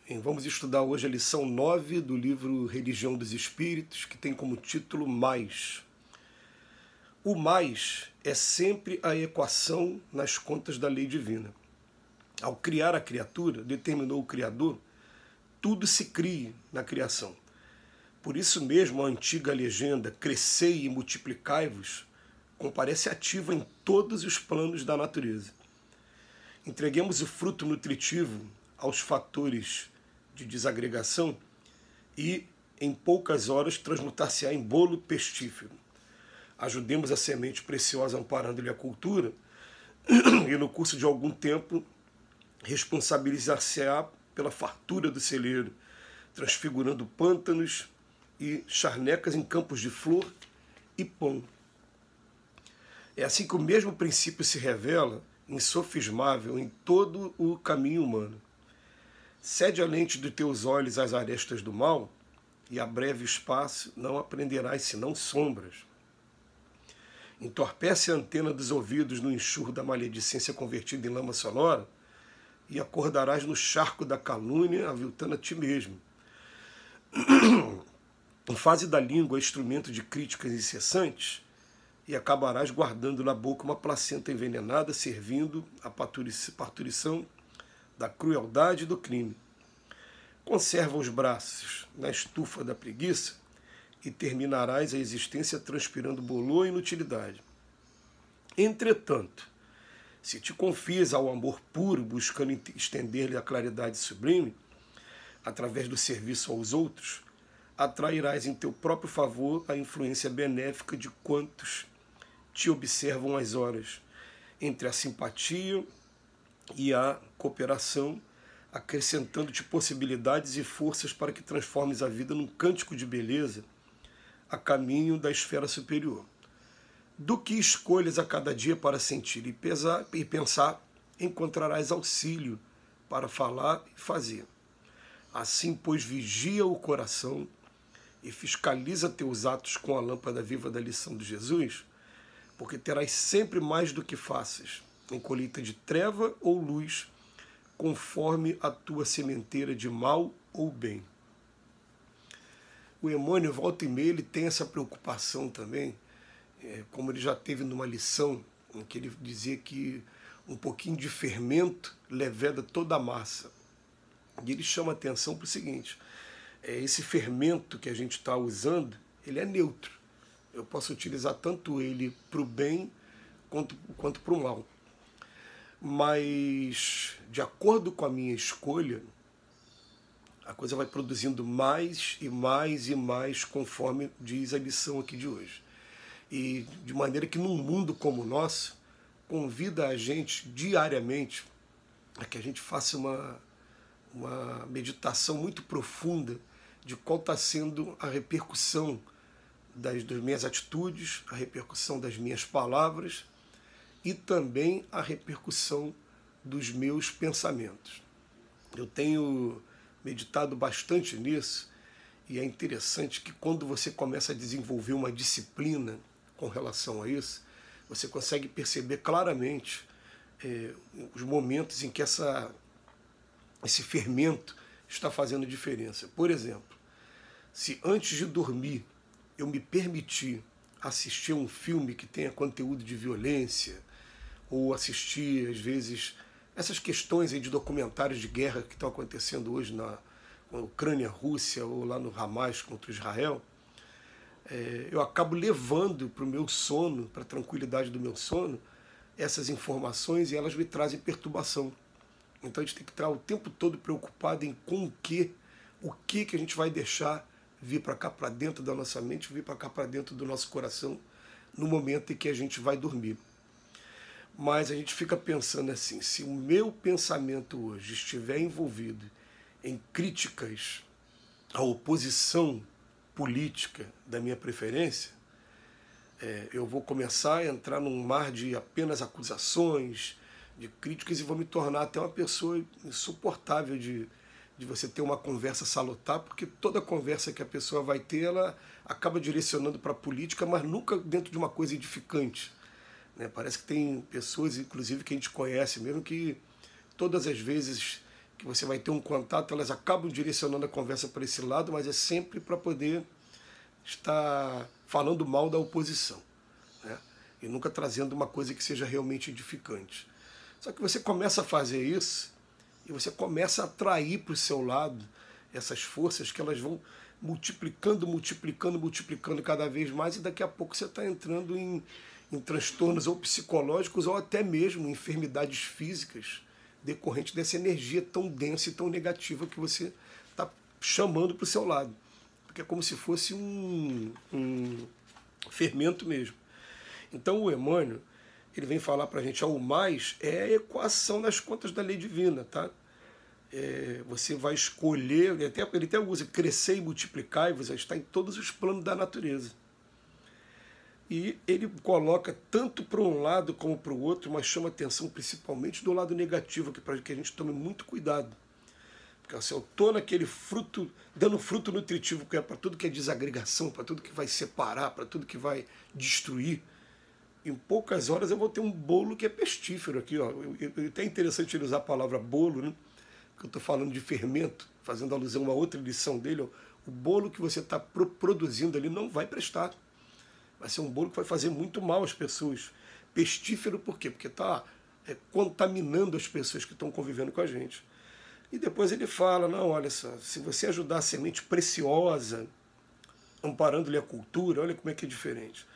Vamos estudar hoje a lição 9 do livro Religião dos Espíritos, que tem como título Mais. O mais é sempre a equação nas contas da lei divina. Ao criar a criatura, determinou o Criador, tudo se crie na criação. Por isso mesmo a antiga legenda crescei e multiplicai-vos comparece ativa em todos os planos da natureza. Entreguemos o fruto nutritivo aos fatores de desagregação e, em poucas horas, transmutar-se-á em bolo pestífero. Ajudemos a semente preciosa amparando-lhe a cultura e, no curso de algum tempo, responsabilizar-se-á pela fartura do celeiro, transfigurando pântanos e charnecas em campos de flor e pão. É assim que o mesmo princípio se revela, insofismável, em todo o caminho humano. Cede a lente dos teus olhos às arestas do mal, e a breve espaço não aprenderás senão sombras. Entorpece a antena dos ouvidos no enxurro da maledicência convertida em lama sonora, e acordarás no charco da calúnia, aviltando a ti mesmo. Fase da língua instrumento de críticas incessantes, e acabarás guardando na boca uma placenta envenenada, servindo a parturição da crueldade e do crime. Conserva os braços na estufa da preguiça e terminarás a existência transpirando bolor e inutilidade. Entretanto, se te confias ao amor puro, buscando estender-lhe a claridade sublime, através do serviço aos outros, atrairás em teu próprio favor a influência benéfica de quantos te observam às horas, entre a simpatia e a cooperação, acrescentando-te possibilidades e forças para que transformes a vida num cântico de beleza a caminho da esfera superior. Do que escolhas a cada dia para sentir e pensar, encontrarás auxílio para falar e fazer. Assim, pois, vigia o coração e fiscaliza teus atos com a lâmpada viva da lição de Jesus, porque terás sempre mais do que faças, em colheita de treva ou luz, conforme a tua sementeira de mal ou bem. O Emmanuel, volta e meia, ele tem essa preocupação também, como ele já teve numa lição, em que ele dizia que um pouquinho de fermento leveda toda a massa. E ele chama a atenção para o seguinte, esse fermento que a gente está usando, ele é neutro. Eu posso utilizar tanto ele para o bem quanto para o mal. Mas, de acordo com a minha escolha, a coisa vai produzindo mais e mais e mais, conforme diz a lição aqui de hoje. E de maneira que num mundo como o nosso, convida a gente diariamente a que a gente faça uma meditação muito profunda de qual está sendo a repercussão das minhas atitudes, a repercussão das minhas palavras e também a repercussão dos meus pensamentos. Eu tenho meditado bastante nisso e é interessante que quando você começa a desenvolver uma disciplina com relação a isso, você consegue perceber claramente os momentos em que esse fermento está fazendo diferença. Por exemplo, se antes de dormir eu me permitir assistir a um filme que tenha conteúdo de violência, ou assistir, às vezes, essas questões aí de documentários de guerra que estão acontecendo hoje na Ucrânia, Rússia, ou lá no Hamas contra Israel, eu acabo levando para o meu sono, para a tranquilidade do meu sono, essas informações e elas me trazem perturbação. Então a gente tem que estar o tempo todo preocupado em com o que a gente vai deixar vir para cá, para dentro da nossa mente, vir para cá, para dentro do nosso coração, no momento em que a gente vai dormir. Mas a gente fica pensando assim, se o meu pensamento hoje estiver envolvido em críticas à oposição política da minha preferência, eu vou começar a entrar num mar de apenas acusações, de críticas, e vou me tornar até uma pessoa insuportável de você ter uma conversa salutar, porque toda conversa que a pessoa vai ter, ela acaba direcionando para a política, mas nunca dentro de uma coisa edificante. Parece que tem pessoas, inclusive, que a gente conhece mesmo, que todas as vezes que você vai ter um contato, elas acabam direcionando a conversa para esse lado, mas é sempre para poder estar falando mal da oposição, né? E nunca trazendo uma coisa que seja realmente edificante. Só que você começa a fazer isso e você começa a atrair para o seu lado essas forças que elas vão multiplicando, multiplicando, multiplicando cada vez mais, e daqui a pouco você está entrando em transtornos ou psicológicos ou até mesmo enfermidades físicas decorrente dessa energia tão densa e tão negativa que você está chamando para o seu lado. Porque é como se fosse um fermento mesmo. Então o Emmanuel, ele vem falar para a gente, o mais é a equação das contas da lei divina, tá? Você vai escolher, ele até usa crescer e multiplicar, e você está em todos os planos da natureza. E ele coloca tanto para um lado como para o outro, mas chama atenção principalmente do lado negativo, para que a gente tome muito cuidado. Porque se eu estou naquele fruto, dando fruto nutritivo que é para tudo que é desagregação, para tudo que vai separar, para tudo que vai destruir, em poucas horas eu vou ter um bolo que é pestífero aqui. Ó. É até interessante ele usar a palavra bolo, né? Que eu estou falando de fermento, fazendo alusão a uma outra lição dele. Ó. O bolo que você está produzindo ali não vai prestar. Vai ser um bolo que vai fazer muito mal às pessoas. Pestífero por quê? Porque está contaminando as pessoas que estão convivendo com a gente. E depois ele fala, não, olha só, se você ajudar a semente preciosa, amparando-lhe a cultura, olha como é que é diferente.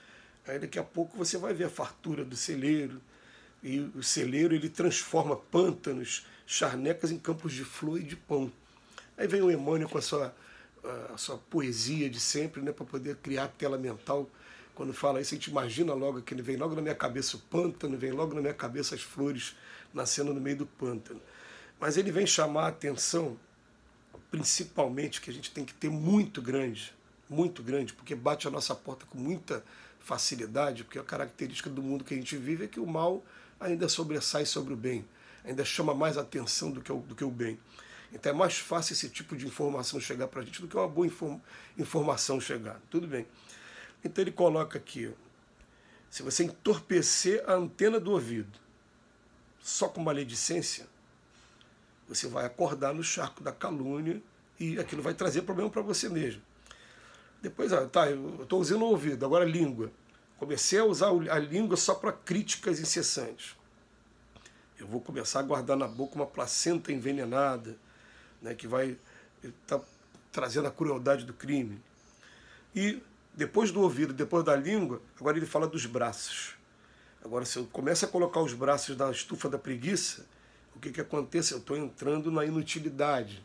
Aí daqui a pouco você vai ver a fartura do celeiro, e o celeiro ele transforma pântanos, charnecas em campos de flor e de pão. Aí vem o Emmanuel com a sua poesia de sempre, né, para poder criar a tela mental. Quando fala isso, a gente imagina logo que ele vem logo na minha cabeça o pântano, vem logo na minha cabeça as flores nascendo no meio do pântano. Mas ele vem chamar a atenção, principalmente, que a gente tem que ter muito grande, porque bate a nossa porta com muita facilidade, porque a característica do mundo que a gente vive é que o mal ainda sobressai sobre o bem, ainda chama mais atenção do que o bem. Então é mais fácil esse tipo de informação chegar para a gente do que uma boa informação chegar. Tudo bem. Então ele coloca aqui, ó, se você entorpecer a antena do ouvido só com maledicência, você vai acordar no charco da calúnia e aquilo vai trazer problema para você mesmo. Depois, tá, eu estou usando o ouvido, agora a língua. Comecei a usar a língua só para críticas incessantes. Eu vou começar a guardar na boca uma placenta envenenada, né, que vai estar trazendo a crueldade do crime. E depois do ouvido, depois da língua, agora ele fala dos braços. Agora, se eu começo a colocar os braços na estufa da preguiça, o que acontece? Eu estou entrando na inutilidade.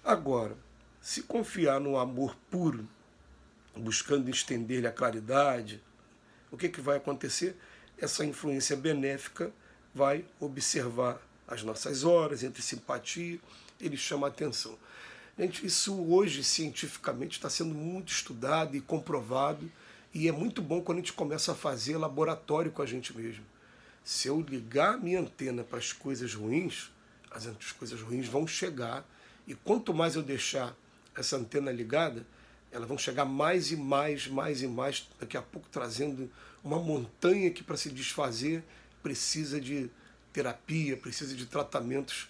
Agora, se confiar no amor puro, buscando estender-lhe a claridade, o que vai acontecer? Essa influência benéfica vai observar as nossas horas, entre simpatia, ele chama a atenção. Gente, isso hoje, cientificamente, está sendo muito estudado e comprovado, e é muito bom quando a gente começa a fazer laboratório com a gente mesmo. Se eu ligar a minha antena para as coisas ruins, as coisas ruins vão chegar, e quanto mais eu deixar essa antena ligada, elas vão chegar mais e mais, mais e mais, daqui a pouco trazendo uma montanha que, para se desfazer, precisa de terapia, precisa de tratamentos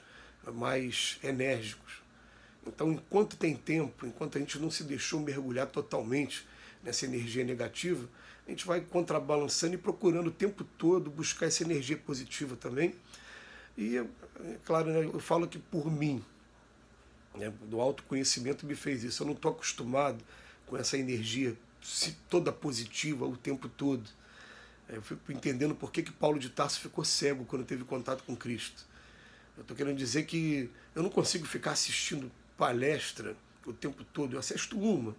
mais enérgicos. Então, enquanto tem tempo, enquanto a gente não se deixou mergulhar totalmente nessa energia negativa, a gente vai contrabalançando e procurando o tempo todo buscar essa energia positiva também. E, é claro, né, eu falo que por mim, né, do autoconhecimento me fez isso. Eu não estou acostumado com essa energia toda positiva o tempo todo. Eu fico entendendo por que Paulo de Tarso ficou cego quando teve contato com Cristo. Eu estou querendo dizer que eu não consigo ficar assistindo palestra o tempo todo. Eu assisto uma,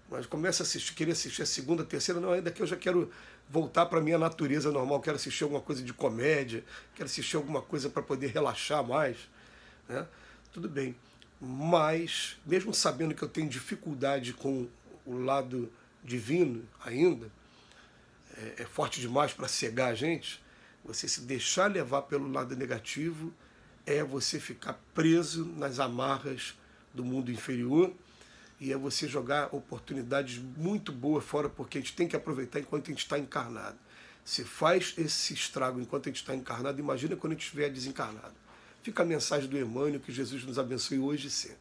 mas começo a querer assistir a segunda, a terceira, não, ainda que eu já quero voltar para a minha natureza normal, quero assistir alguma coisa de comédia, quero assistir alguma coisa para poder relaxar mais, né? Tudo bem. Mas, mesmo sabendo que eu tenho dificuldade com o lado divino ainda, é forte demais para cegar a gente, você se deixar levar pelo lado negativo é você ficar preso nas amarras do mundo inferior e é você jogar oportunidades muito boas fora, porque a gente tem que aproveitar enquanto a gente está encarnado. Se faz esse estrago enquanto a gente está encarnado, imagina quando a gente estiver desencarnado. Fica a mensagem do Emmanuel, que Jesus nos abençoe hoje e sempre.